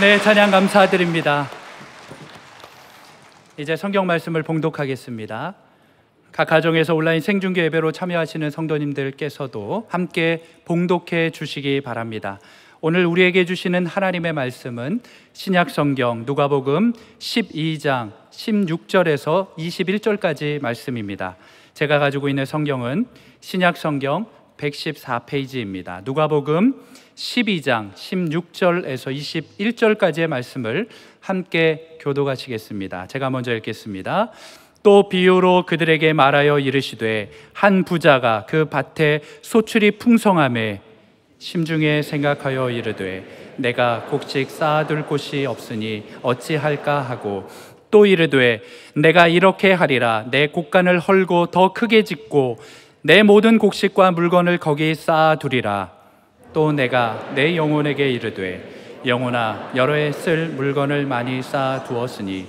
은혜의 찬양 감사드립니다. 이제 성경 말씀을 봉독하겠습니다. 각 가정에서 온라인 생중계 예배로 참여하시는 성도님들께서도 함께 봉독해 주시기 바랍니다. 오늘 우리에게 주시는 하나님의 말씀은 신약성경 누가복음 12장 16절에서 21절까지 말씀입니다. 제가 가지고 있는 성경은 신약성경 114페이지입니다. 누가복음 12장 16절에서 21절까지의 말씀을 함께 교독하시겠습니다. 제가 먼저 읽겠습니다. 또 비유로 그들에게 말하여 이르시되 한 부자가 그 밭에 소출이 풍성함에 심중에 생각하여 이르되 내가 곡식 쌓아둘 곳이 없으니 어찌할까 하고 또 이르되 내가 이렇게 하리라 내 곡간을 헐고 더 크게 짓고 내 모든 곡식과 물건을 거기 쌓아두리라. 또 내가 내 영혼에게 이르되 영혼아 여러 해 쓸 물건을 많이 쌓아두었으니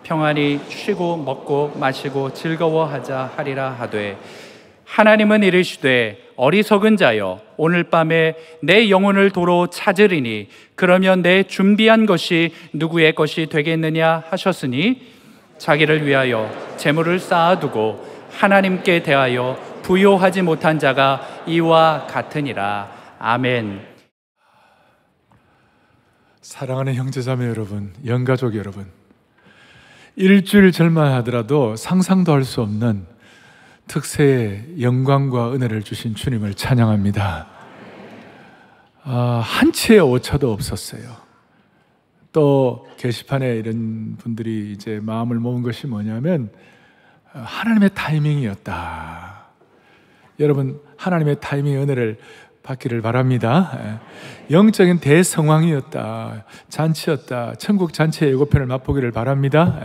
평안히 쉬고 먹고 마시고 즐거워하자 하리라 하되 하나님은 이르시되 어리석은 자여 오늘 밤에 내 영혼을 도로 찾으리니 그러면 내 준비한 것이 누구의 것이 되겠느냐 하셨으니 자기를 위하여 재물을 쌓아두고 하나님께 대하여 부요하지 못한 자가 이와 같으니라. 아멘. 사랑하는 형제자매 여러분, 영가족 여러분, 일주일 전만 하더라도 상상도 할 수 없는 특세의 영광과 은혜를 주신 주님을 찬양합니다. 한 치의 오차도 없었어요. 또 게시판에 이런 분들이 이제 마음을 모은 것이 뭐냐면 하나님의 타이밍이었다. 여러분, 하나님의 타이밍의 은혜를 받기를 바랍니다. 영적인 대성황이었다. 잔치였다. 천국 잔치의 예고편을 맛보기를 바랍니다.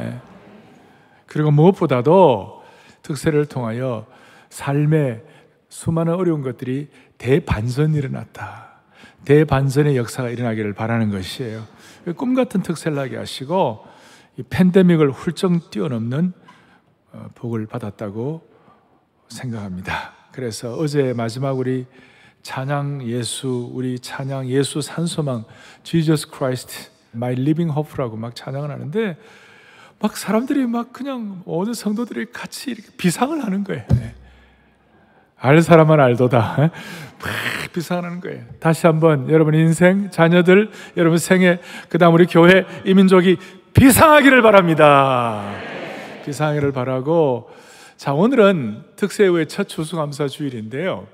그리고 무엇보다도 특세를 통하여 삶의 수많은 어려운 것들이 대반전이 일어났다. 대반전의 역사가 일어나기를 바라는 것이에요. 꿈같은 특세를 하게 하시고 이 팬데믹을 훌쩍 뛰어넘는 복을 받았다고 생각합니다. 그래서 어제 마지막 우리 찬양 예수 산소망 Jesus Christ My Living Hope라고 막 찬양을 하는데 막 사람들이 막 그냥 모든 성도들이 같이 이렇게 비상을 하는 거예요. 알 사람은 알도다. 막 비상을 하는 거예요. 다시 한번 여러분 인생, 자녀들, 여러분 생애, 그 다음 우리 교회, 이민족이 비상하기를 바랍니다. 비상하기를 바라고, 자, 오늘은 특세 후의 첫 추수감사 주일인데요.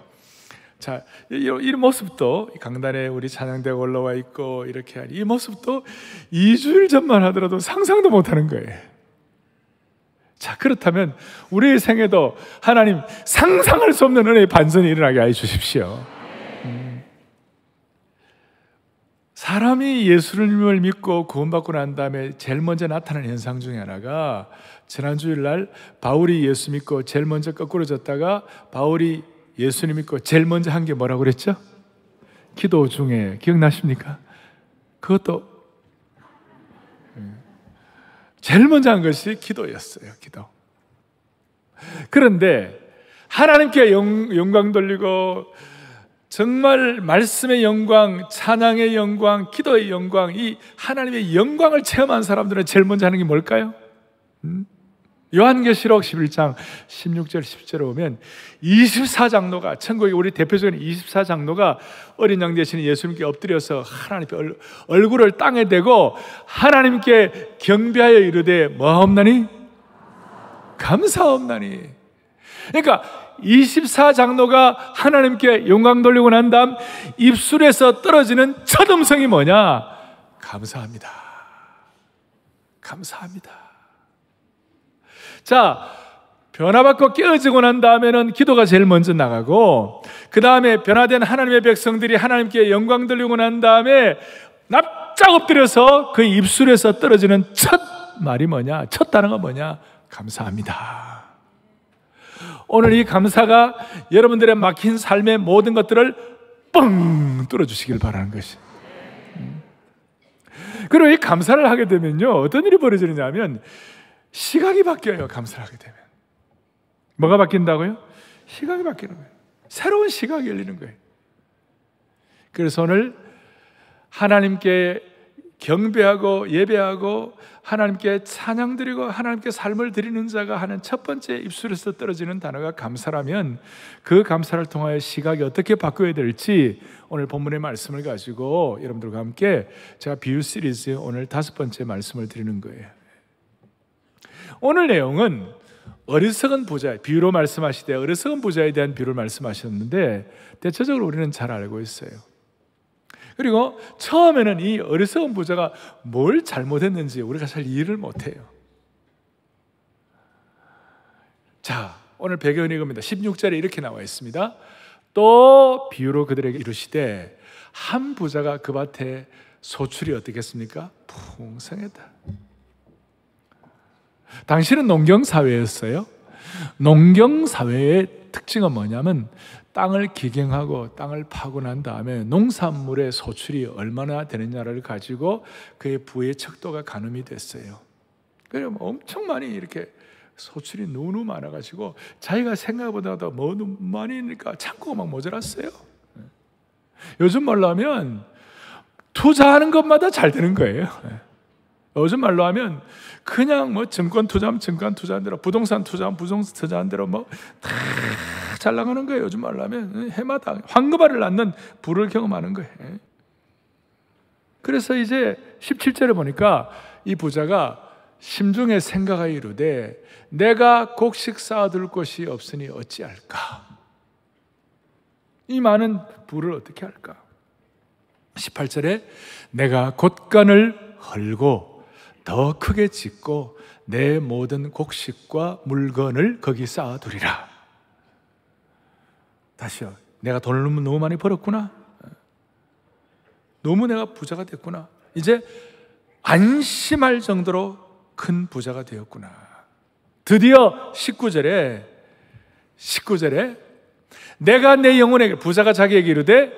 자, 이 모습도 강단에 우리 찬양대가 올라와 있고 이렇게 이 모습도 2주일 전만 하더라도 상상도 못하는 거예요. 자, 그렇다면 우리의 생에도 하나님 상상할 수 없는 은혜의 반전이 일어나게 해 주십시오. 사람이 예수님을 믿고 구원받고 난 다음에 제일 먼저 나타나는 현상 중에 하나가 지난 주일날 바울이 예수 믿고 제일 먼저 거꾸로 졌다가 바울이 예수님 믿고 제일 먼저 한 게 뭐라고 그랬죠? 기도 중에 기억나십니까? 그것도 제일 먼저 한 것이 기도였어요. 기도. 그런데 하나님께 영광 돌리고 정말 말씀의 영광, 찬양의 영광, 기도의 영광, 이 하나님의 영광을 체험한 사람들은 제일 먼저 하는 게 뭘까요? 요한계시록 11장 16절 17절에 보면 24장로가, 천국의 우리 대표적인 24장로가 어린 양 되시는 예수님께 엎드려서 하나님께 얼굴을 땅에 대고 하나님께 경배하여 이르되 뭐하옵나니? 감사하옵나니. 그러니까 24장로가 하나님께 영광 돌리고 난 다음 입술에서 떨어지는 첫 음성이 뭐냐? 감사합니다. 감사합니다. 자, 변화받고 깨어지고 난 다음에는 기도가 제일 먼저 나가고, 그 다음에 변화된 하나님의 백성들이 하나님께 영광 돌리고 난 다음에 납작 엎드려서 그 입술에서 떨어지는 첫 말이 뭐냐? 첫 단어가 뭐냐? 감사합니다. 오늘 이 감사가 여러분들의 막힌 삶의 모든 것들을 뻥 뚫어주시길 바라는 것이. 그리고 이 감사를 하게 되면요, 어떤 일이 벌어지느냐면 시각이 바뀌어요. 감사를 하게 되면 뭐가 바뀐다고요? 시각이 바뀌는 거예요. 새로운 시각이 열리는 거예요. 그래서 오늘 하나님께 경배하고 예배하고 하나님께 찬양 드리고 하나님께 삶을 드리는 자가 하는 첫 번째 입술에서 떨어지는 단어가 감사라면, 그 감사를 통하여 시각이 어떻게 바뀌어야 될지 오늘 본문의 말씀을 가지고 여러분들과 함께 제가 비유 시리즈 오늘 5번째 말씀을 드리는 거예요. 오늘 내용은 어리석은 부자, 비유로 말씀하시되 어리석은 부자에 대한 비유를 말씀하셨는데 대체적으로 우리는 잘 알고 있어요. 그리고 처음에는 이 어리석은 부자가 뭘 잘못했는지 우리가 잘 이해를 못해요. 자, 오늘 배경은 이겁니다. 16절에 이렇게 나와 있습니다. 또 비유로 그들에게 이르시되 한 부자가 그 밭에 소출이 어떻겠습니까? 풍성했다. 당시는 농경사회였어요. 농경사회의 특징은 뭐냐면 땅을 기경하고 땅을 파고 난 다음에 농산물의 소출이 얼마나 되느냐를 가지고 그의 부의 척도가 가늠이 됐어요. 그래서 엄청 많이 이렇게 소출이 너무 많아가지고 자기가 생각보다도 뭐 많이니까 창고가 막 모자랐어요. 요즘 말로 하면 투자하는 것마다 잘 되는 거예요. 요즘 말로 하면 그냥 뭐 증권 투자하면 증권 투자한 대로, 부동산 투자하면 부동산 투자한 대로 뭐 다 잘 나가는 거예요. 요즘 말로 하면 해마다 황금알을 낳는 부를 경험하는 거예요. 그래서 이제 17절에 보니까 이 부자가 심중에 생각하여 이르되 내가 곡식 쌓아둘 곳이 없으니 어찌할까? 이 많은 부를 어떻게 할까? 18절에 내가 곳간을 헐고 더 크게 짓고 내 모든 곡식과 물건을 거기 쌓아두리라. 다시요. 내가 돈을 너무 많이 벌었구나. 너무 내가 부자가 됐구나. 이제 안심할 정도로 큰 부자가 되었구나. 드디어 19절에 내가 내 영혼에게, 부자가 자기에게 이르되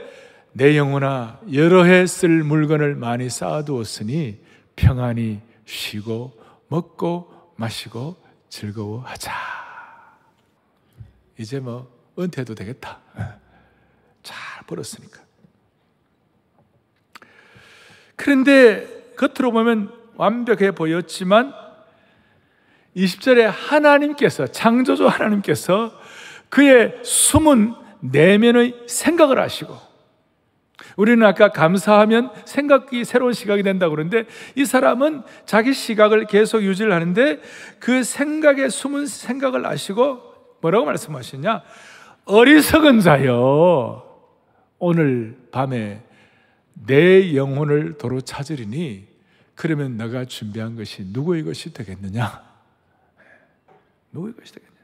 내 영혼아 여러 해 쓸 물건을 많이 쌓아두었으니 평안히 쉬고 먹고 마시고 즐거워하자. 이제 뭐 은퇴해도 되겠다. 잘 벌었으니까. 그런데 겉으로 보면 완벽해 보였지만 20절에 하나님께서, 창조주 하나님께서 그의 숨은 내면의 생각을 아시고, 우리는 아까 감사하면 생각이 새로운 시각이 된다고 그러는데 이 사람은 자기 시각을 계속 유지를 하는데 그 생각에 숨은 생각을 아시고 뭐라고 말씀하시냐? 어리석은 자여 오늘 밤에 내 영혼을 도로 찾으리니 그러면 너가 준비한 것이 누구의 것이 되겠느냐? 누구의 것이 되겠느냐?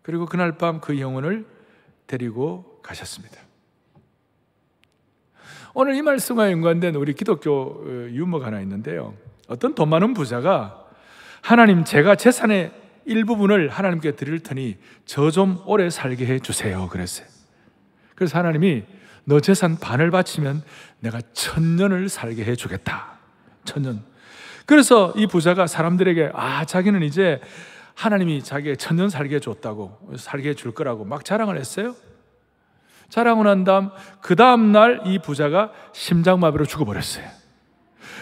그리고 그날 밤 그 영혼을 데리고 가셨습니다. 오늘 이 말씀과 연관된 우리 기독교 유머가 하나 있는데요. 어떤 돈 많은 부자가 하나님, 제가 재산의 일부분을 하나님께 드릴 테니 저 좀 오래 살게 해주세요 그랬어요. 그래서 하나님이 너 재산 반을 바치면 내가 1000년을 살게 해주겠다. 1000년. 그래서 이 부자가 사람들에게 자기는 이제 하나님이 자기의 1000년 살게 해줬다고, 살게 해줄 거라고 막 자랑을 했어요. 자랑을 한 다음 그 다음 날 이 부자가 심장마비로 죽어버렸어요.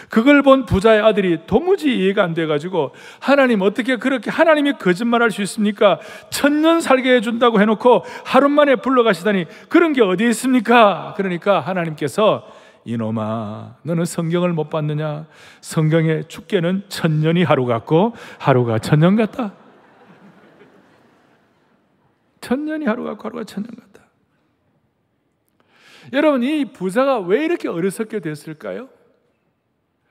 그걸 본 부자의 아들이 도무지 이해가 안 돼가지고 하나님 어떻게 그렇게 하나님이 거짓말할 수 있습니까? 1000년 살게 해준다고 해놓고 하루 만에 불러가시다니 그런 게 어디 있습니까? 그러니까 하나님께서 이놈아 너는 성경을 못 봤느냐? 성경에 죽게는 1000년이 하루 같고 하루가 1000년 같다. 1000년이 하루 같고 하루가 1000년 같다. 여러분, 이 부자가 왜 이렇게 어리석게 됐을까요?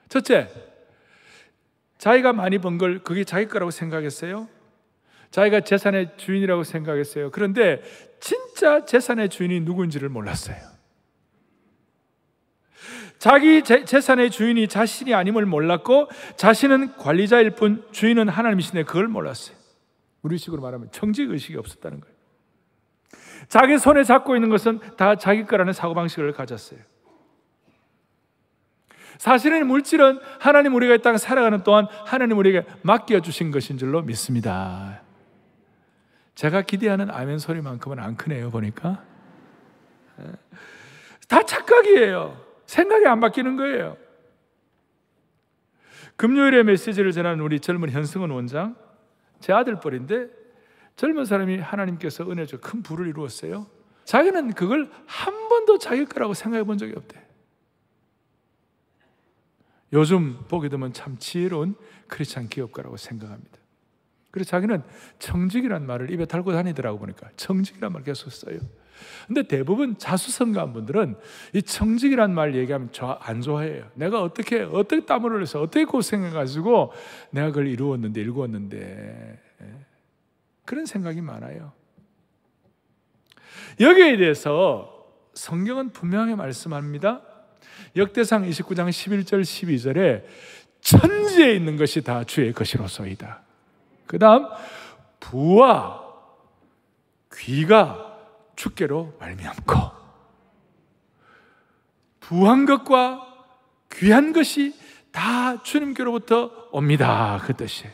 첫째, 자기가 많이 번 걸 그게 자기 거라고 생각했어요. 자기가 재산의 주인이라고 생각했어요. 그런데 진짜 재산의 주인이 누구인지를 몰랐어요. 자기 재산의 주인이 자신이 아님을 몰랐고 자신은 관리자일 뿐 주인은 하나님이신데 그걸 몰랐어요. 우리식으로 말하면 청지의식이 없었다는 거예요. 자기 손에 잡고 있는 것은 다 자기 거라는 사고방식을 가졌어요. 사실은 물질은 하나님 우리가 이 땅에 살아가는 동안 하나님 우리에게 맡겨주신 것인 줄로 믿습니다. 제가 기대하는 아멘 소리만큼은 안 크네요. 보니까 다 착각이에요. 생각이 안 바뀌는 거예요. 금요일에 메시지를 전하는 우리 젊은 현승은 원장, 제 아들뻘인데 젊은 사람이 하나님께서 은혜 줘 큰 부를 이루었어요. 자기는 그걸 한 번도 자기 거라고 생각해 본 적이 없대. 요즘 보게 되면 참 지혜로운 크리스찬 기업가라고 생각합니다. 그래서 자기는 청직이란 말을 입에 달고 다니더라고. 보니까 청직이란 말 계속 써요. 근데 대부분 자수성가한 분들은 이 청직이란 말 얘기하면 안 좋아해요. 내가 어떻게 땀을 흘려서 어떻게 고생해가지고 내가 그걸 일구었는데 그런 생각이 많아요. 여기에 대해서 성경은 분명하게 말씀합니다. 역대상 29장 11절 12절에 천지에 있는 것이 다 주의 것이로소이다. 그 다음 부와 귀가 주께로 말미암고 부한 것과 귀한 것이 다 주님께로부터 옵니다. 그 뜻이에요.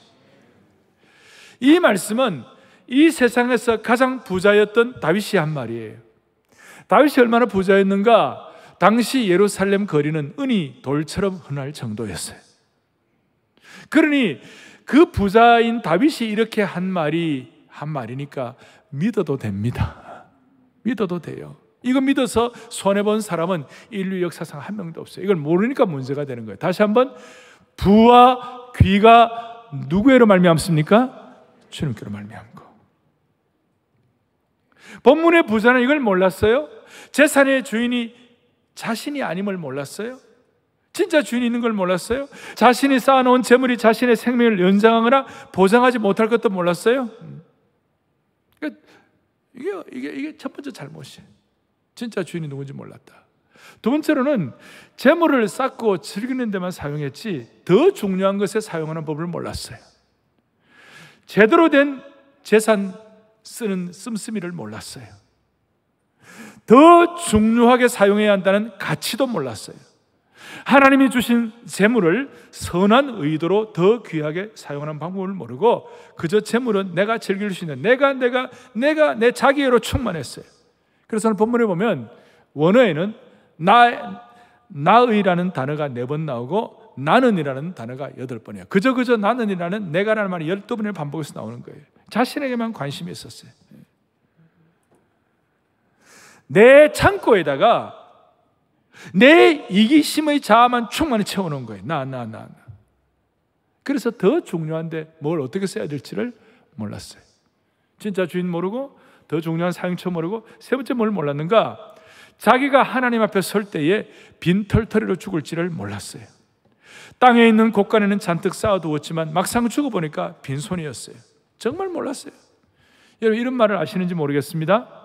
이 말씀은 이 세상에서 가장 부자였던 다윗이 한 말이에요. 다윗이 얼마나 부자였는가? 당시 예루살렘 거리는 은이 돌처럼 흔할 정도였어요. 그러니 그 부자인 다윗이 이렇게 한 말이니까 믿어도 됩니다. 믿어도 돼요. 이거 믿어서 손해본 사람은 인류 역사상 한 명도 없어요. 이걸 모르니까 문제가 되는 거예요. 다시 한번, 부와 귀가 누구에로 말미암습니까? 주님께로 말미암고. 본문의 부자는 이걸 몰랐어요? 재산의 주인이 자신이 아님을 몰랐어요? 진짜 주인이 있는 걸 몰랐어요? 자신이 쌓아놓은 재물이 자신의 생명을 연장하거나 보장하지 못할 것도 몰랐어요? 이게 첫 번째 잘못이에요. 진짜 주인이 누군지 몰랐다. 두 번째로는 재물을 쌓고 즐기는 데만 사용했지 더 중요한 것에 사용하는 법을 몰랐어요. 제대로 된 재산 쓰는 씀씀이를 몰랐어요. 더 중요하게 사용해야 한다는 가치도 몰랐어요. 하나님이 주신 재물을 선한 의도로 더 귀하게 사용하는 방법을 모르고 그저 재물은 내가 즐길 수 있는 내가 내 자기애로 충만했어요. 그래서 오늘 본문에 보면 원어에는 나의라는 단어가 4번 나오고 나는이라는 단어가 8번이에요. 그저 나는이라는 내가라는 말이 12번을 반복해서 나오는 거예요. 자신에게만 관심이 있었어요. 내 창고에다가 내 이기심의 자아만 충만히 채워놓은 거예요. 나. 그래서 더 중요한데 뭘 어떻게 써야 될지를 몰랐어요. 진짜 주인 모르고 더 중요한 사용처 모르고 세 번째 뭘 몰랐는가? 자기가 하나님 앞에 설 때에 빈털터리로 죽을지를 몰랐어요. 땅에 있는 곳간에는 잔뜩 쌓아두었지만 막상 죽어보니까 빈손이었어요. 정말 몰랐어요. 여러분 이런 말을 아시는지 모르겠습니다.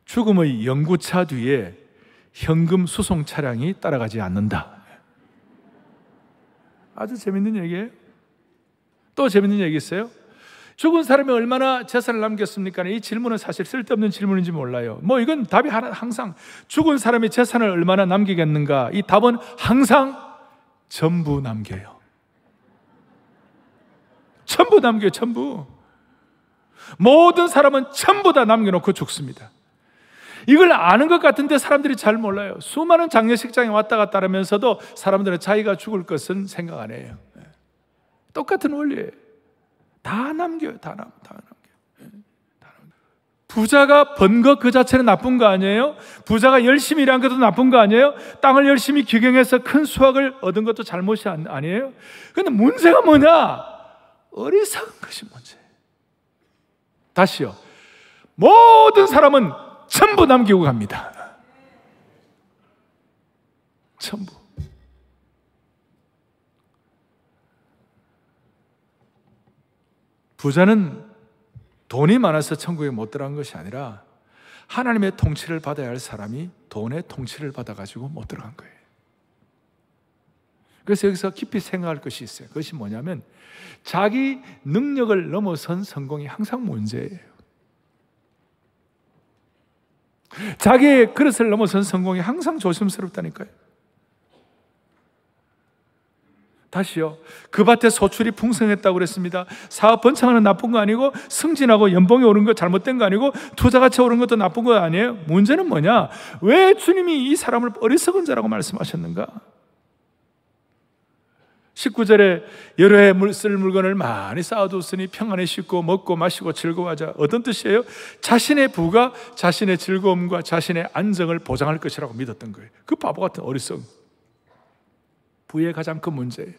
죽음의 영구차 뒤에 현금 수송 차량이 따라가지 않는다. 아주 재밌는 얘기예요. 또 재밌는 얘기 있어요. 죽은 사람이 얼마나 재산을 남겼습니까? 이 질문은 사실 쓸데없는 질문인지 몰라요. 이건 답이 항상 죽은 사람이 재산을 얼마나 남기겠는가? 이 답은 항상 전부 남겨요. 전부 남겨요. 전부. 모든 사람은 전부 다 남겨놓고 죽습니다. 이걸 아는 것 같은데 사람들이 잘 몰라요. 수많은 장례식장에 왔다 갔다 하면서도 사람들은 자기가 죽을 것은 생각 안 해요. 똑같은 원리예요. 다 남겨요. 다 남겨요. 부자가 번 것 그 자체는 나쁜 거 아니에요? 부자가 열심히 일한 것도 나쁜 거 아니에요? 땅을 열심히 기경해서 큰 수확을 얻은 것도 잘못이 아니에요? 그런데 문제가 뭐냐? 어리석은 것이 문제예요. 다시요. 모든 사람은 전부 남기고 갑니다. 전부. 부자는 돈이 많아서 천국에 못 들어간 것이 아니라 하나님의 통치를 받아야 할 사람이 돈의 통치를 받아가지고 못 들어간 거예요. 그래서 여기서 깊이 생각할 것이 있어요. 그것이 뭐냐면 자기 능력을 넘어선 성공이 항상 문제예요. 자기의 그릇을 넘어선 성공이 항상 조심스럽다니까요. 다시요. 그 밭에 소출이 풍성했다고 그랬습니다. 사업 번창하는 나쁜 거 아니고, 승진하고 연봉이 오른 거 잘못된 거 아니고, 투자가치 오른 것도 나쁜 거 아니에요. 문제는 뭐냐? 왜 주님이 이 사람을 어리석은 자라고 말씀하셨는가? 19절에 여러 해 쓸 물건을 많이 쌓아뒀으니 평안에 씻고 먹고 마시고 즐거워하자. 어떤 뜻이에요? 자신의 부가 자신의 즐거움과 자신의 안정을 보장할 것이라고 믿었던 거예요. 그 바보 같은 어리석음. 부의 가장 큰 문제예요.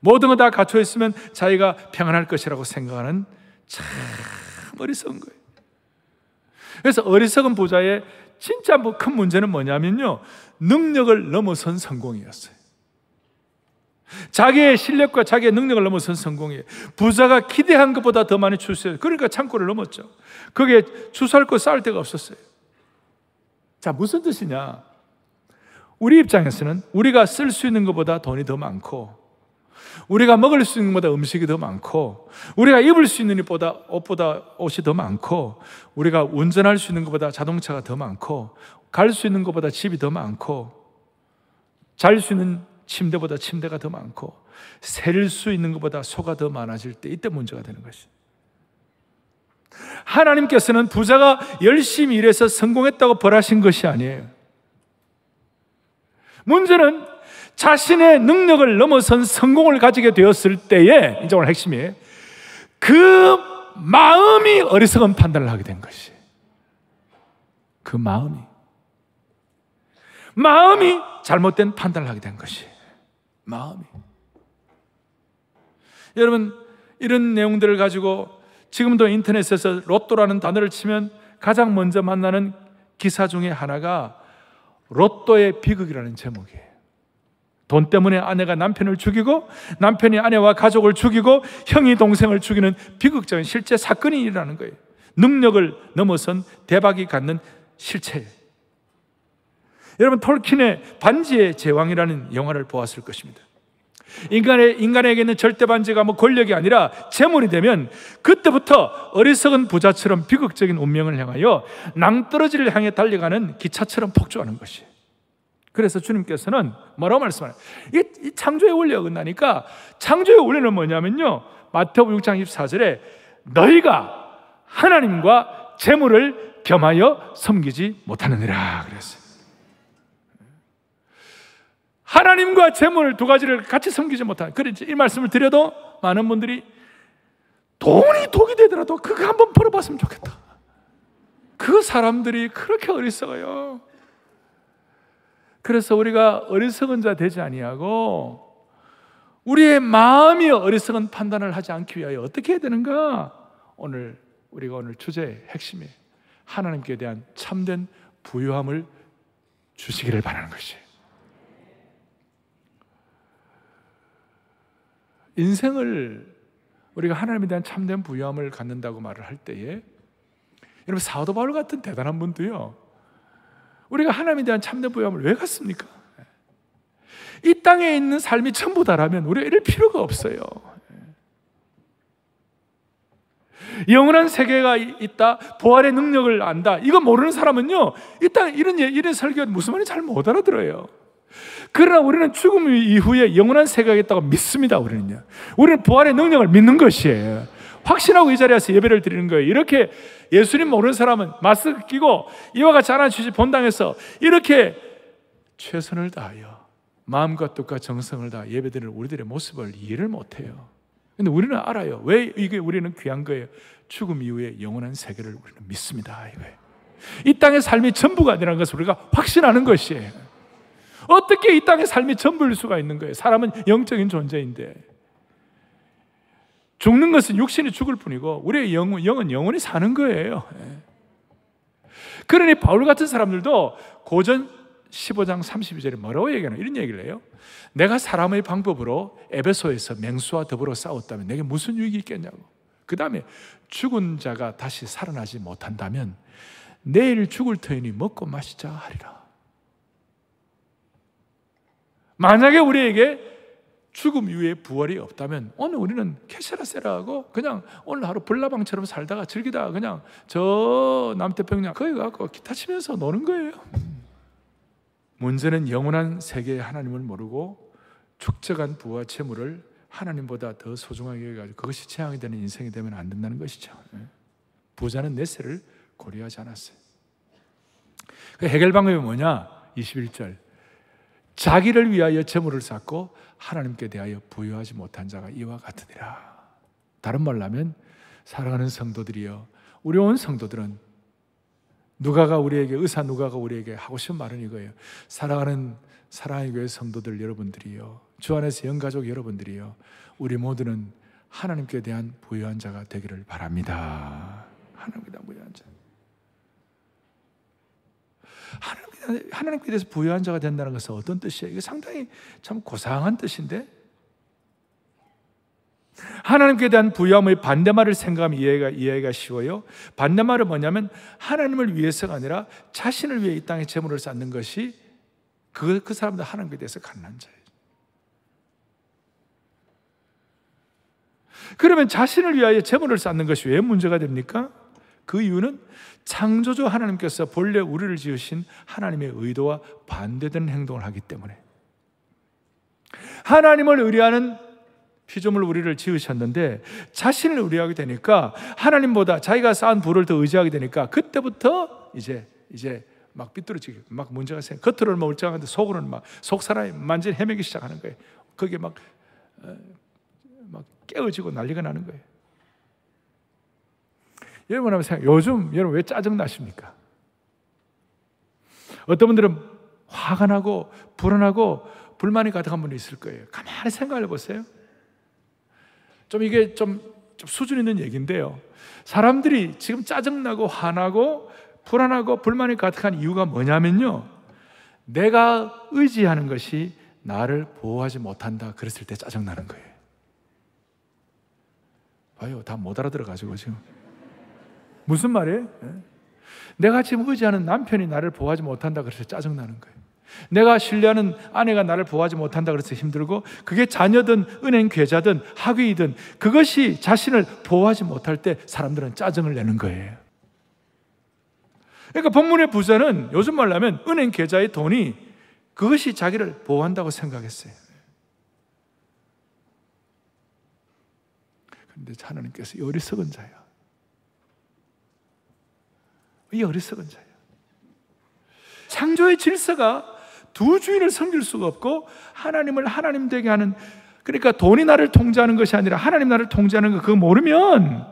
모든 거 다 갖춰 있으면 자기가 평안할 것이라고 생각하는 참 어리석은 거예요. 그래서 어리석은 부자의 진짜 큰 문제는 뭐냐면요, 능력을 넘어선 성공이었어요. 자기의 실력과 자기의 능력을 넘어선 성공이에요. 부자가 기대한 것보다 더 많이 출세해요. 그러니까 창고를 넘었죠. 거기에 주소할 거 쌓을 데가 없었어요. 자, 무슨 뜻이냐? 우리 입장에서는 우리가 쓸 수 있는 것보다 돈이 더 많고, 우리가 먹을 수 있는 것보다 음식이 더 많고, 우리가 입을 수 있는 옷보다 옷이 더 많고, 우리가 운전할 수 있는 것보다 자동차가 더 많고, 갈 수 있는 것보다 집이 더 많고, 잘 수 있는 침대보다 침대가 더 많고, 셀 수 있는 것보다 소가 더 많아질 때, 이때 문제가 되는 것이죠. 하나님께서는 부자가 열심히 일해서 성공했다고 벌하신 것이 아니에요. 문제는 자신의 능력을 넘어선 성공을 가지게 되었을 때에, 이제 오늘 핵심이에요, 그 마음이 어리석은 판단을 하게 된 것이. 그 마음이 잘못된 판단을 하게 된 것이. 마음이. 여러분, 이런 내용들을 가지고 지금도 인터넷에서 로또라는 단어를 치면 가장 먼저 만나는 기사 중에 하나가 로또의 비극이라는 제목이에요. 돈 때문에 아내가 남편을 죽이고, 남편이 아내와 가족을 죽이고, 형이 동생을 죽이는 비극적인 실제 사건이 일어나는 거예요. 능력을 넘어선 대박이 갖는 실체예요. 여러분, 톨킨의 반지의 제왕이라는 영화를 보았을 것입니다. 인간에게는 절대 반지가 권력이 아니라 재물이 되면 그때부터 어리석은 부자처럼 비극적인 운명을 향하여 낭떠러지를 향해 달려가는 기차처럼 폭주하는 것이에요. 그래서 주님께서는 뭐라고 말씀하나요? 이 창조의 원리에 어긋나니까, 창조의 원리는 뭐냐면요, 마태복음 6장 24절에 너희가 하나님과 재물을 겸하여 섬기지 못하느니라 그랬어요. 하나님과 재물을 두 가지를 같이 섬기지 못하는, 그래서 이 말씀을 드려도 많은 분들이 돈이 독이 되더라도 그거 한번 벌어봤으면 좋겠다. 그 사람들이 그렇게 어리석어요. 그래서 우리가 어리석은 자 되지 아니하고 우리의 마음이 어리석은 판단을 하지 않기 위하여 어떻게 해야 되는가? 우리가 오늘 주제의 핵심이 하나님께 대한 참된 부유함을 주시기를 바라는 것이에요. 인생을 우리가 하나님에 대한 참된 부유함을 갖는다고 말을 할 때에, 여러분, 사도 바울 같은 대단한 분도요, 우리가 하나님에 대한 참된 부유함을 왜 갖습니까? 이 땅에 있는 삶이 전부 다라면 우리가 이럴 필요가 없어요. 영원한 세계가 있다, 부활의 능력을 안다, 이거 모르는 사람은요, 이 땅에 이런 설교 무슨 말인지 잘 못 알아들어요. 그러나 우리는 죽음 이후에 영원한 세계가 있다고 믿습니다. 우리는 부활의 능력을 믿는 것이에요. 확신하고 이 자리에서 예배를 드리는 거예요. 이렇게 예수님 모르는 사람은 마스크 끼고 이와 같이 하나님 본당에서 이렇게 최선을 다하여 마음과 뜻과 정성을 다하 예배드리는 우리들의 모습을 이해를 못해요. 근데 우리는 알아요. 왜 이게 우리는 귀한 거예요? 죽음 이후에 영원한 세계를 우리는 믿습니다. 이거예요. 이 땅의 삶이 전부가 아니라는 것을 우리가 확신하는 것이에요. 어떻게 이 땅의 삶이 전부일 수가 있는 거예요? 사람은 영적인 존재인데, 죽는 것은 육신이 죽을 뿐이고 우리의 영은 영원히 사는 거예요. 그러니 바울 같은 사람들도 고전 15장 32절에 뭐라고 얘기하나? 이런 얘기를 해요. 내가 사람의 방법으로 에베소에서 맹수와 더불어 싸웠다면 내게 무슨 유익이 있겠냐고. 그 다음에 죽은 자가 다시 살아나지 못한다면 내일 죽을 터이니 먹고 마시자 하리라. 만약에 우리에게 죽음 이후에 부활이 없다면 오늘 우리는 캐세라세라하고 그냥 오늘 하루 불나방처럼 살다가 즐기다가 그냥 저 남태평양 거기 가서 기타 치면서 노는 거예요. 문제는 영원한 세계의 하나님을 모르고 축적한 부와 재물을 하나님보다 더 소중하게 여겨가지고 그것이 재앙이 되는 인생이 되면 안 된다는 것이죠. 부자는 내세를 고려하지 않았어요. 그 해결 방법이 뭐냐? 21절, 자기를 위하여 재물을 쌓고 하나님께 대하여 부여하지 못한 자가 이와 같으니라. 다른 말로 하면 사랑하는 성도들이여, 우리 온 성도들은 의사 누가가 우리에게 하고 싶은 말은 이거예요. 사랑하는 사랑의 교회 성도들 여러분들이요, 주 안에서 영가족 여러분들이요, 우리 모두는 하나님께 대한 부유한 자가 되기를 바랍니다. 하나님께 대한 부유한 자. 하나님께 대해서 부유한 자가 된다는 것은 어떤 뜻이에요? 이게 상당히 참 고상한 뜻인데, 하나님께 대한 부유함의 반대말을 생각하면 이해가 쉬워요. 반대말은 뭐냐면 하나님을 위해서가 아니라 자신을 위해 이 땅에 재물을 쌓는 것이 그 사람들 하나님께 대해서 가난한 자예요. 그러면 자신을 위하여 재물을 쌓는 것이 왜 문제가 됩니까? 그 이유는 창조주 하나님께서 본래 우리를 지으신 하나님의 의도와 반대되는 행동을 하기 때문에, 하나님을 의뢰하는 피조물 우리를 지으셨는데 자신을 의뢰하게 되니까, 하나님보다 자기가 쌓은 부를 더 의지하게 되니까 그때부터 이제 막 삐뚤어지게, 막 문제가 생겨. 겉으로는 멀쩡한데 속으로는 막 속 사람이 완전히 헤매기 시작하는 거예요. 그게 막 깨어지고 난리가 나는 거예요. 여러분 한번 생각해요. 요즘 여러분 왜 짜증 나십니까? 어떤 분들은 화가 나고 불안하고 불만이 가득한 분이 있을 거예요. 가만히 생각해 보세요. 이게 좀 수준 있는 얘기인데요, 사람들이 지금 짜증나고 화나고 불안하고 불만이 가득한 이유가 뭐냐면요, 내가 의지하는 것이 나를 보호하지 못한다 그랬을 때 짜증나는 거예요. 봐요, 다 못 알아들어가지고 지금 무슨 말이에요? 내가 지금 의지하는 남편이 나를 보호하지 못한다 그래서 짜증나는 거예요. 내가 신뢰하는 아내가 나를 보호하지 못한다 그래서 힘들고, 그게 자녀든 은행 계좌든 학위이든 그것이 자신을 보호하지 못할 때 사람들은 짜증을 내는 거예요. 그러니까 본문의 부자는 요즘 말로 하면 은행 계좌의 돈이 그것이 자기를 보호한다고 생각했어요. 그런데 하나님께서 이 어리석은 자야, 이 어리석은 자야. 창조의 질서가 두 주인을 섬길 수가 없고 하나님을 하나님 되게 하는, 그러니까 돈이 나를 통제하는 것이 아니라 하나님 나를 통제하는 거, 그거 모르면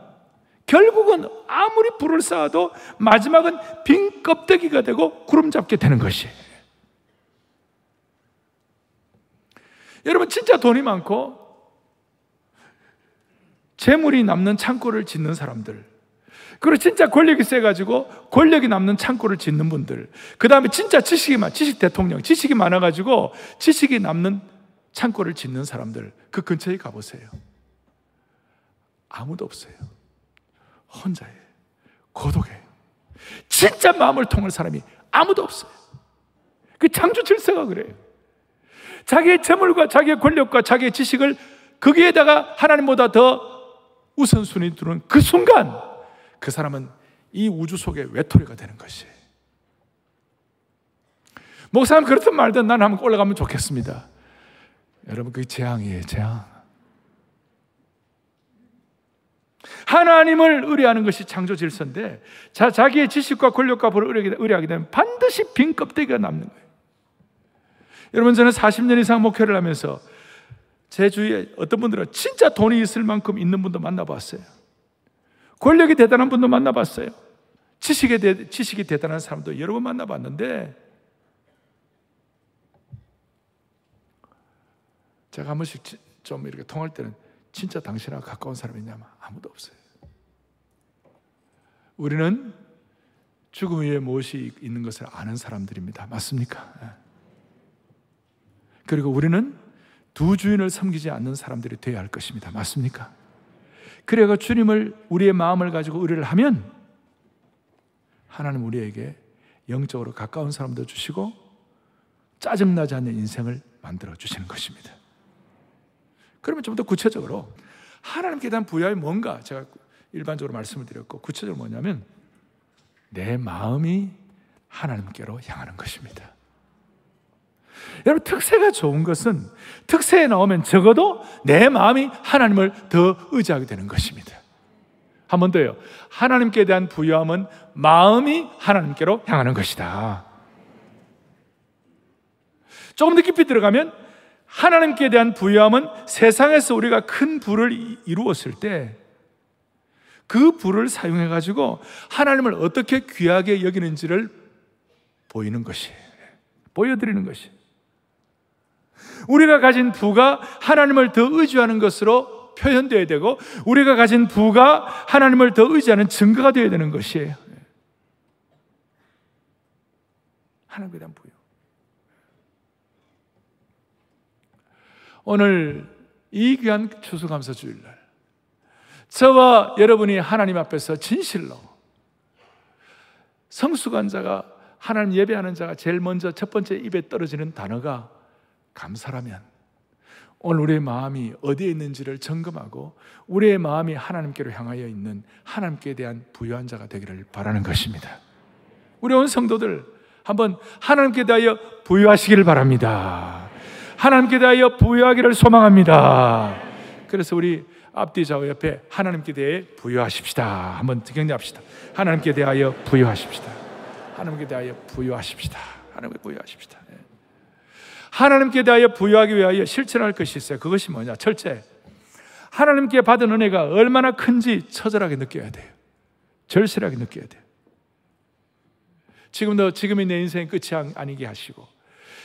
결국은 아무리 불을 쌓아도 마지막은 빈 껍데기가 되고 구름 잡게 되는 것이에요. 여러분, 진짜 돈이 많고 재물이 남는 창고를 짓는 사람들, 그리고 진짜 권력이 세가지고 권력이 남는 창고를 짓는 분들, 그 다음에 진짜 지식 대통령, 지식이 많아가지고 지식이 남는 창고를 짓는 사람들, 그 근처에 가보세요. 아무도 없어요. 혼자예요. 고독해요. 진짜 마음을 통할 사람이 아무도 없어요. 그 창조 질서가 그래요. 자기의 재물과 자기의 권력과 자기의 지식을 거기에다가 하나님보다 더 우선순위 두는 그 순간, 그 사람은 이 우주 속의 외톨이가 되는 것이에요. 목사님 그렇든 말든 나는 한번 올라가면 좋겠습니다. 여러분, 그게 재앙이에요, 재앙. 하나님을 의뢰하는 것이 창조 질서인데, 자기의 지식과 권력과 부를 의뢰하게 되면 반드시 빈 껍데기가 남는 거예요. 여러분, 저는 40년 이상 목회를 하면서 제 주위에 어떤 분들은 진짜 돈이 있을 만큼 있는 분도 만나봤어요. 권력이 대단한 분도 만나봤어요. 지식이 대단한 사람도 여러 번 만나봤는데, 제가 한 번씩 좀 이렇게 통할 때는 진짜 당신하고 가까운 사람이 있냐면 아무도 없어요. 우리는 죽음 위에 무엇이 있는 것을 아는 사람들입니다. 맞습니까? 그리고 우리는 두 주인을 섬기지 않는 사람들이 되어야 할 것입니다. 맞습니까? 그래가 주님을, 우리의 마음을 가지고 의뢰를 하면 하나님 우리에게 영적으로 가까운 사람도 주시고 짜증나지 않는 인생을 만들어 주시는 것입니다. 그러면 좀 더 구체적으로 하나님께 대한 부여함이 뭔가, 제가 일반적으로 말씀을 드렸고, 구체적으로 뭐냐면 내 마음이 하나님께로 향하는 것입니다. 여러분, 특세가 좋은 것은 특세에 나오면 적어도 내 마음이 하나님을 더 의지하게 되는 것입니다. 한 번 더요. 하나님께 대한 부유함은 마음이 하나님께로 향하는 것이다. 조금 더 깊이 들어가면 하나님께 대한 부유함은 세상에서 우리가 큰 부를 이루었을 때 그 부를 사용해 가지고 하나님을 어떻게 귀하게 여기는지를 보이는 것이, 보여드리는 것이. 우리가 가진 부가 하나님을 더 의지하는 것으로 표현되어야 되고, 우리가 가진 부가 하나님을 더 의지하는 증거가 되어야 되는 것이에요. 하나님께 대한 부유. 오늘 이 귀한 추수감사 주일날, 저와 여러분이 하나님 앞에서 진실로, 성수관자가, 하나님 예배하는 자가 제일 먼저 첫 번째 입에 떨어지는 단어가 감사라면, 오늘 우리의 마음이 어디에 있는지를 점검하고 우리의 마음이 하나님께로 향하여 있는 하나님께 대한 부유한 자가 되기를 바라는 것입니다. 우리 온 성도들 한번 하나님께 대하여 부유하시기를 바랍니다. 하나님께 대하여 부유하기를 소망합니다. 그래서 우리 앞뒤 좌우 옆에 하나님께 대해 부유하십시다. 한번 격려합시다. 하나님께 대하여 부유하십시다. 하나님께 대하여 부유하십시다. 하나님께 부유하십시다. 하나님께 대하여 부유하기 위하여 실천할 것이 있어요. 그것이 뭐냐? 첫째, 하나님께 받은 은혜가 얼마나 큰지 처절하게 느껴야 돼요. 절실하게 느껴야 돼요. 지금이 내 인생의 끝이 아니게 하시고,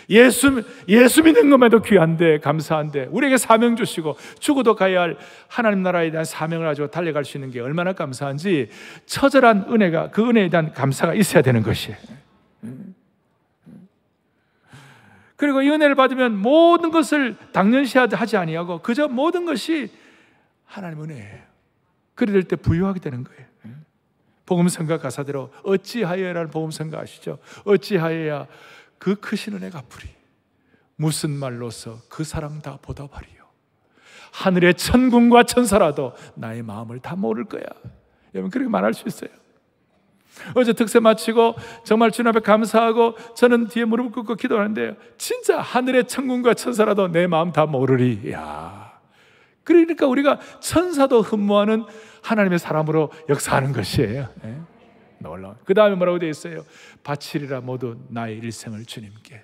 예수 믿는 것만도 귀한데, 감사한데, 우리에게 사명 주시고 죽어도 가야 할 하나님 나라에 대한 사명을 가지고 달려갈 수 있는 게 얼마나 감사한지, 처절한 은혜가, 그 은혜에 대한 감사가 있어야 되는 것이에요. 그리고 이 은혜를 받으면 모든 것을 당연시하지 아니하고 그저 모든 것이 하나님 은혜예요. 그래 될 때 부유하게 되는 거예요. 복음성가 가사대로 어찌하여라는 복음성가 아시죠? 어찌하여야 그 크신 은혜 갚으리. 무슨 말로서 그 사랑 다 보답하리요. 하늘의 천군과 천사라도 나의 마음을 다 모를 거야. 여러분, 그렇게 말할 수 있어요. 어제 특세 마치고 정말 주님 앞에 감사하고 저는 뒤에 무릎 꿇고 기도하는데요, 진짜 하늘의 천군과 천사라도 내 마음 다 모르리. 야, 그러니까 우리가 천사도 흠모하는 하나님의 사람으로 역사하는 것이에요. 놀라워. 그 다음에 뭐라고 되어 있어요? 바치리라 모두 나의 일생을 주님께.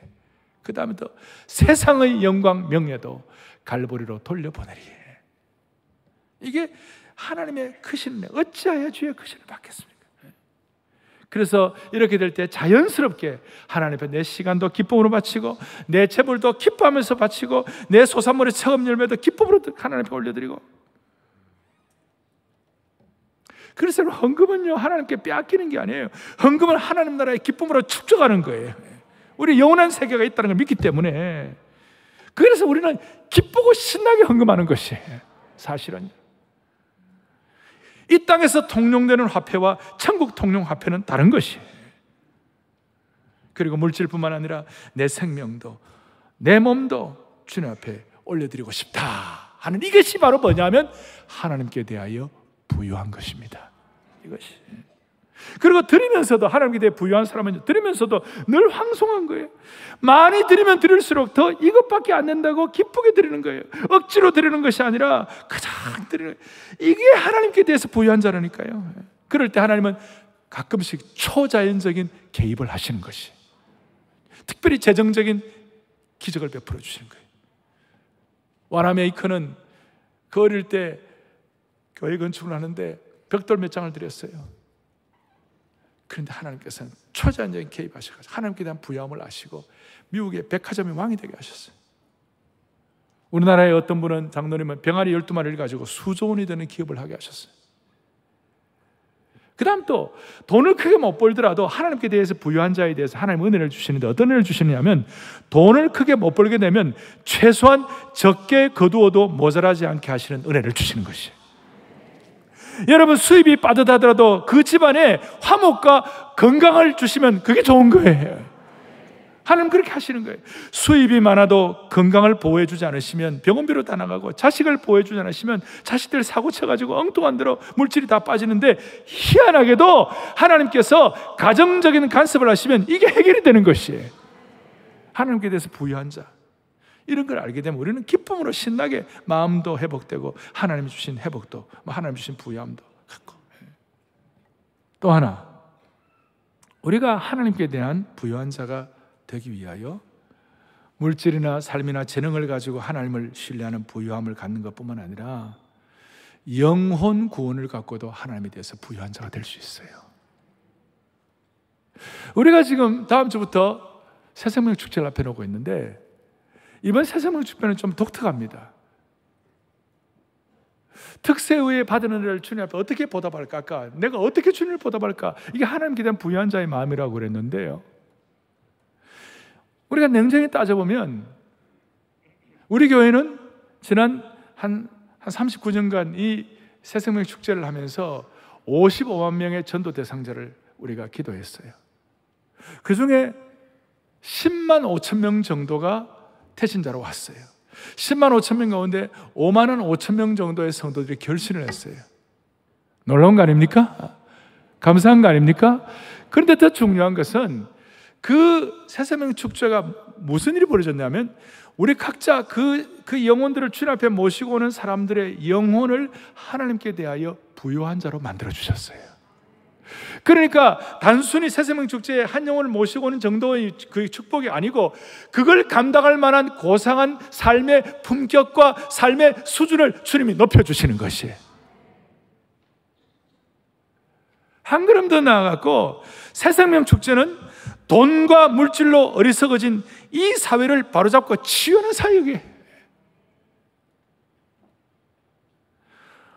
그 다음에 또 세상의 영광 명예도 갈보리로 돌려보내리. 이게 하나님의 크신 은혜. 어찌하여 주의 크신을 받겠습니까? 그래서 이렇게 될 때 자연스럽게 하나님 앞에 내 시간도 기쁨으로 바치고, 내 재물도 기뻐하면서 바치고, 내 소산물의 처음 열매도 기쁨으로 하나님 앞에 올려드리고. 그래서 헌금은요, 하나님께 빼앗기는 게 아니에요. 헌금은 하나님 나라의 기쁨으로 축적하는 거예요. 우리 영원한 세계가 있다는 걸 믿기 때문에. 그래서 우리는 기쁘고 신나게 헌금하는 것이 사실은. 이 땅에서 통용되는 화폐와 천국 통용 화폐는 다른 것이에요. 그리고 물질뿐만 아니라 내 생명도, 내 몸도 주님 앞에 올려드리고 싶다 하는, 이것이 바로 뭐냐면 하나님께 대하여 부유한 것입니다. 이것이. 그리고 드리면서도, 하나님께 대해 부유한 사람은 드리면서도 늘 황송한 거예요. 많이 드리면 드릴수록 더 이것밖에 안 된다고 기쁘게 드리는 거예요. 억지로 드리는 것이 아니라 가장 드리는 거예요. 이게 하나님께 대해서 부유한 자라니까요. 그럴 때 하나님은 가끔씩 초자연적인 개입을 하시는 것이, 특별히 재정적인 기적을 베풀어 주시는 거예요. 와나메이커는 그 어릴 때 교회 건축을 하는데 벽돌 몇 장을 드렸어요. 그런데 하나님께서는 초자연적인 개입하셔서 하나님께 대한 부유함을 아시고 미국의 백화점의 왕이 되게 하셨어요. 우리나라의 어떤 분은, 장로님은 병아리 12마리를 가지고 수조 원이 되는 기업을 하게 하셨어요. 그 다음 또 돈을 크게 못 벌더라도 하나님께 대해서 부유한 자에 대해서 하나님 은혜를 주시는데, 어떤 은혜를 주시느냐면, 돈을 크게 못 벌게 되면 최소한 적게 거두어도 모자라지 않게 하시는 은혜를 주시는 것이에요. 여러분, 수입이 빠듯하더라도 그 집안에 화목과 건강을 주시면 그게 좋은 거예요. 하나님 그렇게 하시는 거예요. 수입이 많아도 건강을 보호해주지 않으시면 병원비로 다 나가고, 자식을 보호해주지 않으시면 자식들 사고 쳐가지고 엉뚱한 대로 물질이 다 빠지는데, 희한하게도 하나님께서 가정적인 간섭을 하시면 이게 해결이 되는 것이에요. 하나님께 대해서 부유한 자, 이런 걸 알게 되면 우리는 기쁨으로 신나게 마음도 회복되고 하나님이 주신 회복도, 하나님 주신 부유함도 갖고. 또 하나, 우리가 하나님께 대한 부유한 자가 되기 위하여 물질이나 삶이나 재능을 가지고 하나님을 신뢰하는 부유함을 갖는 것뿐만 아니라 영혼 구원을 갖고도 하나님에 대해서 부유한 자가 될 수 있어요. 우리가 지금 다음 주부터 새생명 축제를 앞에 놓고 있는데, 이번 새생명 축제는 좀 독특합니다. 특세의에 받은 은혜를 주님 앞에 어떻게 보답할까? 아까 내가 어떻게 주님을 보답할까? 이게 하나님께 대한 부유한 자의 마음이라고 그랬는데요, 우리가 냉정히 따져보면 우리 교회는 지난 한 39년간 이 새생명 축제를 하면서 55만 명의 전도 대상자를 우리가 기도했어요. 그 중에 10만 5천 명 정도가 태신자로 왔어요. 10만 5천 명 가운데 5만 5천 명 정도의 성도들이 결신을 했어요. 놀라운 거 아닙니까? 감사한 거 아닙니까? 그런데 더 중요한 것은 그 새생명 축제가 무슨 일이 벌어졌냐면, 우리 각자 그 영혼들을 주님 앞에 모시고 오는 사람들의 영혼을 하나님께 대하여 부유한 자로 만들어 주셨어요. 그러니까 단순히 새생명 축제에 한 영혼을 모시고 오는 정도의 그 축복이 아니고, 그걸 감당할 만한 고상한 삶의 품격과 삶의 수준을 주님이 높여주시는 것이에요. 한 걸음 더 나아갔고, 새생명 축제는 돈과 물질로 어리석어진 이 사회를 바로잡고 치유하는 사역이에요.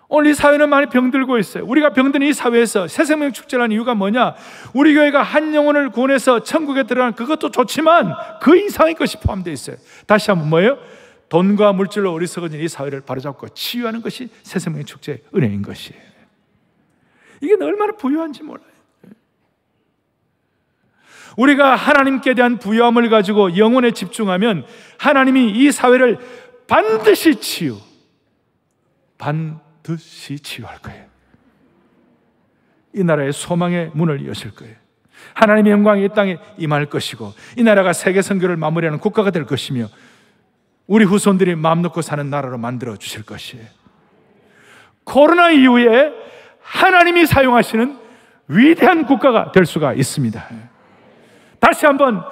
오늘 이 사회는 많이 병들고 있어요. 우리가 병든 이 사회에서 새생명 축제라는 이유가 뭐냐? 우리 교회가 한 영혼을 구원해서 천국에 들어가는 그것도 좋지만 그 이상의 것이 포함되어 있어요. 다시 한번 뭐예요? 돈과 물질로 어리석어진 이 사회를 바로잡고 치유하는 것이 새생명 축제의 은혜인 것이에요. 이게 얼마나 부유한지 몰라요. 우리가 하나님께 대한 부유함을 가지고 영혼에 집중하면 하나님이 이 사회를 반드시 치유할 거예요. 이 나라의 소망의 문을 여실 거예요. 하나님의 영광이 이 땅에 임할 것이고, 이 나라가 세계 선교를 마무리하는 국가가 될 것이며, 우리 후손들이 마음 놓고 사는 나라로 만들어 주실 것이에요. 코로나 이후에 하나님이 사용하시는 위대한 국가가 될 수가 있습니다. 다시 한번,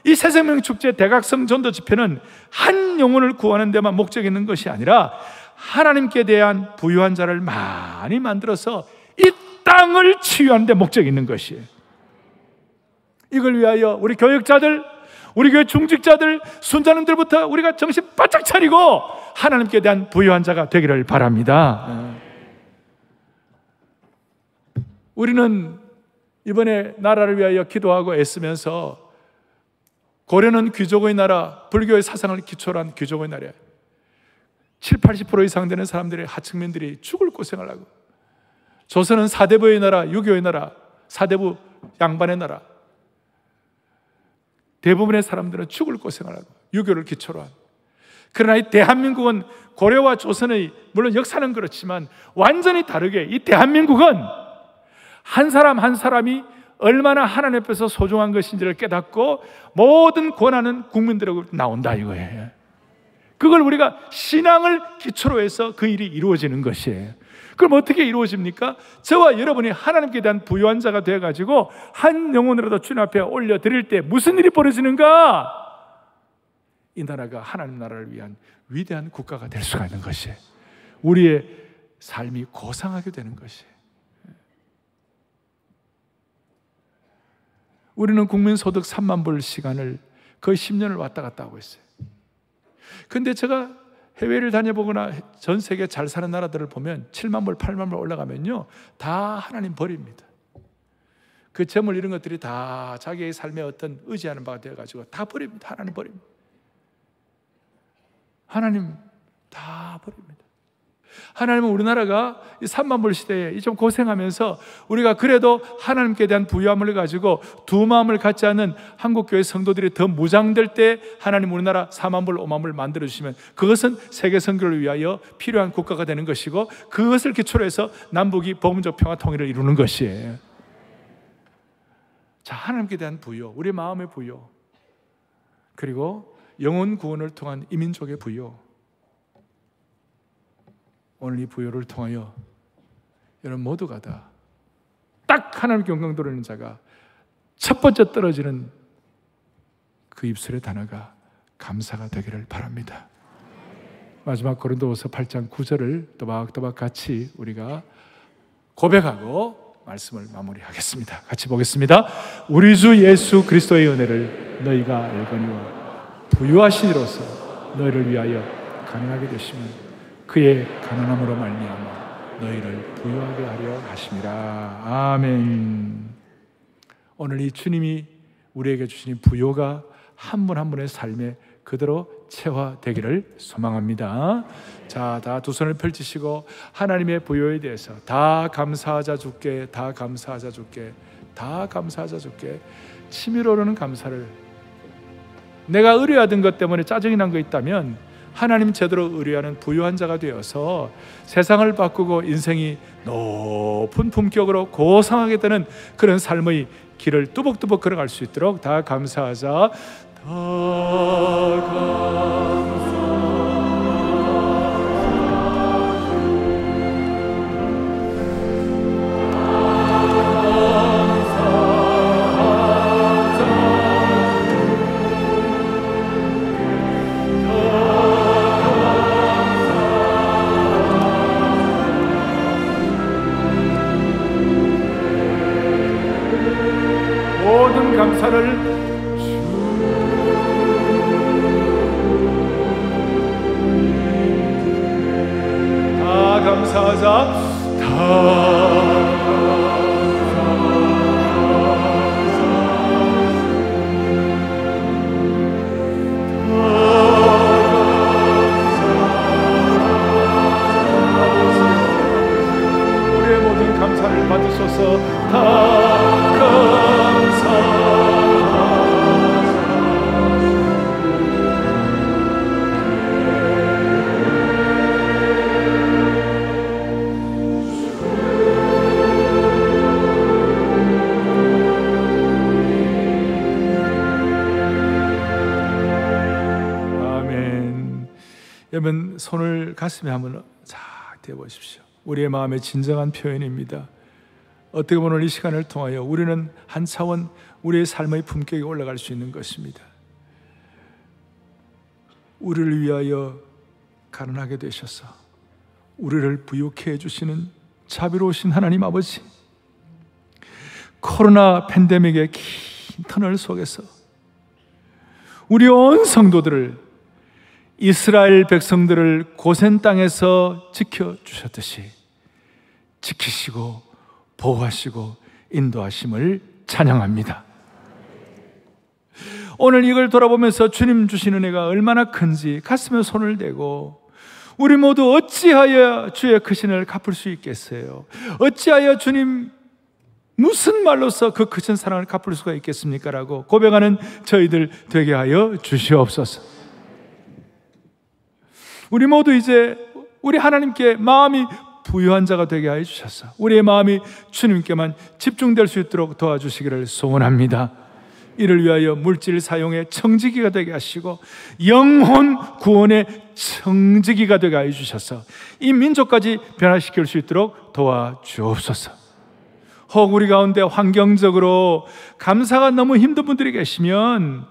이 새생명 축제 대각성 전도 집회는 한 영혼을 구하는 데만 목적이 있는 것이 아니라 하나님께 대한 부유한 자를 많이 만들어서 이 땅을 치유하는 데 목적이 있는 것이에요. 이걸 위하여 우리 교역자들, 우리 교회 중직자들, 순자님들부터 우리가 정신 바짝 차리고 하나님께 대한 부유한 자가 되기를 바랍니다. 우리는 이번에 나라를 위하여 기도하고 애쓰면서, 고려는 귀족의 나라, 불교의 사상을 기초로 한 귀족의 나라예요. 70-80% 이상 되는 사람들의 하층민들이 죽을 고생을 하고, 조선은 사대부의 나라, 유교의 나라, 사대부 양반의 나라, 대부분의 사람들은 죽을 고생을 하고 유교를 기초로 한. 그러나 이 대한민국은 고려와 조선의, 물론 역사는 그렇지만 완전히 다르게 이 대한민국은 한 사람 한 사람이 얼마나 하나님 앞에서 소중한 것인지를 깨닫고 모든 권한은 국민들에게 나온다 이거예요. 그걸 우리가 신앙을 기초로 해서 그 일이 이루어지는 것이에요. 그럼 어떻게 이루어집니까? 저와 여러분이 하나님께 대한 부유한 자가 되어가지고 한 영혼이라도 주님 앞에 올려드릴 때 무슨 일이 벌어지는가? 이 나라가 하나님 나라를 위한 위대한 국가가 될 수가 있는 것이에요. 우리의 삶이 고상하게 되는 것이에요. 우리는 국민소득 3만 불 시간을 거의 10년을 왔다 갔다 하고 있어요. 근데 제가 해외를 다녀보거나 전 세계 잘 사는 나라들을 보면 7만 불, 8만 불 올라가면요, 다 하나님 버립니다. 그 재물 이런 것들이 다 자기의 삶에 어떤 의지하는 바가 되어가지고 다 버립니다. 하나님 버립니다. 하나님 다 버립니다. 하나님은 우리나라가 이 3만 불 시대에 좀 고생하면서 우리가 그래도 하나님께 대한 부유함을 가지고 두 마음을 갖지 않는 한국교회 성도들이 더 무장될 때 하나님 우리나라 4만 불, 5만 불 만들어주시면 그것은 세계 선교를 위하여 필요한 국가가 되는 것이고, 그것을 기초로 해서 남북이 복음적 평화 통일을 이루는 것이에요. 자, 하나님께 대한 부유, 우리 마음의 부유. 그리고 영혼 구원을 통한 이민족의 부요, 오늘 이 부요를 통하여 여러분 모두가 다 딱 하나님께 영광 돌리는 자가 첫 번째 떨어지는 그 입술의 단어가 감사가 되기를 바랍니다. 마지막 고린도후서 8장 9절을 또박또박 같이 우리가 고백하고 말씀을 마무리하겠습니다. 같이 보겠습니다. 우리 주 예수 그리스도의 은혜를 너희가 알거니와 부유하신 이로서 너희를 위하여 가능하게 되시면 그의 가난함으로 말미암아 너희를 부유하게 하려 하심이라. 아멘. 오늘 이 주님이 우리에게 주신 부요가 한 분 한 분의 삶에 그대로 체화되기를 소망합니다. 자, 다 두 손을 펼치시고 하나님의 부요에 대해서 다 감사하자 주께, 다 감사하자 주께, 다 감사하자 주께, 치밀어 오르는 감사를. 내가 의뢰하던 것 때문에 짜증이 난 거 있다면 하나님 제대로 의뢰하는 부유한 자가 되어서 세상을 바꾸고 인생이 높은 품격으로 고상하게 되는 그런 삶의 길을 뚜벅뚜벅 걸어갈 수 있도록 다 감사하자. 다 감사하자. 모든 감사를 다 감사하자. 우리의 모든 감사를 받으소서. 다 감사. 여러분 손을 가슴에 한번 쫙 대보십시오. 우리의 마음의 진정한 표현입니다. 어떻게 보면 이 시간을 통하여 우리는 한 차원 우리의 삶의 품격이 올라갈 수 있는 것입니다. 우리를 위하여 가난하게 되셔서 우리를 부유케 해주시는 자비로우신 하나님 아버지, 코로나 팬데믹의 긴 터널 속에서 우리 온 성도들을, 이스라엘 백성들을 고센 땅에서 지켜주셨듯이 지키시고 보호하시고 인도하심을 찬양합니다. 오늘 이걸 돌아보면서 주님 주신 은혜가 얼마나 큰지 가슴에 손을 대고, 우리 모두 어찌하여 주의 크신을 갚을 수 있겠어요? 어찌하여 주님 무슨 말로서 그 크신 사랑을 갚을 수가 있겠습니까? 라고 고백하는 저희들 되게 하여 주시옵소서. 우리 모두 이제 우리 하나님께 마음이 부유한 자가 되게 하여 주셔서 우리의 마음이 주님께만 집중될 수 있도록 도와주시기를 소원합니다. 이를 위하여 물질 사용의 청지기가 되게 하시고 영혼 구원의 청지기가 되게 하여 주셔서 이 민족까지 변화시킬 수 있도록 도와주옵소서. 혹 우리 가운데 환경적으로 감사가 너무 힘든 분들이 계시면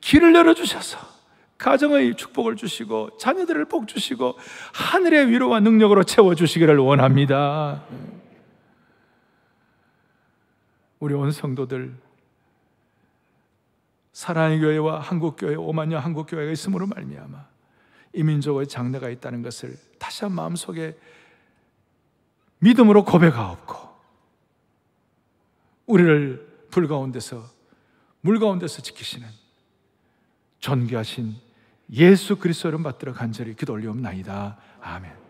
길을 열어주셔서 가정의 축복을 주시고 자녀들을 복 주시고 하늘의 위로와 능력으로 채워주시기를 원합니다. 우리 온 성도들, 사랑의 교회와 한국교회, 5만여 한국교회가 있음으로 말미암아 이 민족의 장래가 있다는 것을 다시 한 마음속에 믿음으로 고백하옵고, 우리를 불 가운데서 물 가운데서 지키시는 존귀하신 예수 그리스도 이름 받들어 간절히 기도 올리옵나이다. 아멘.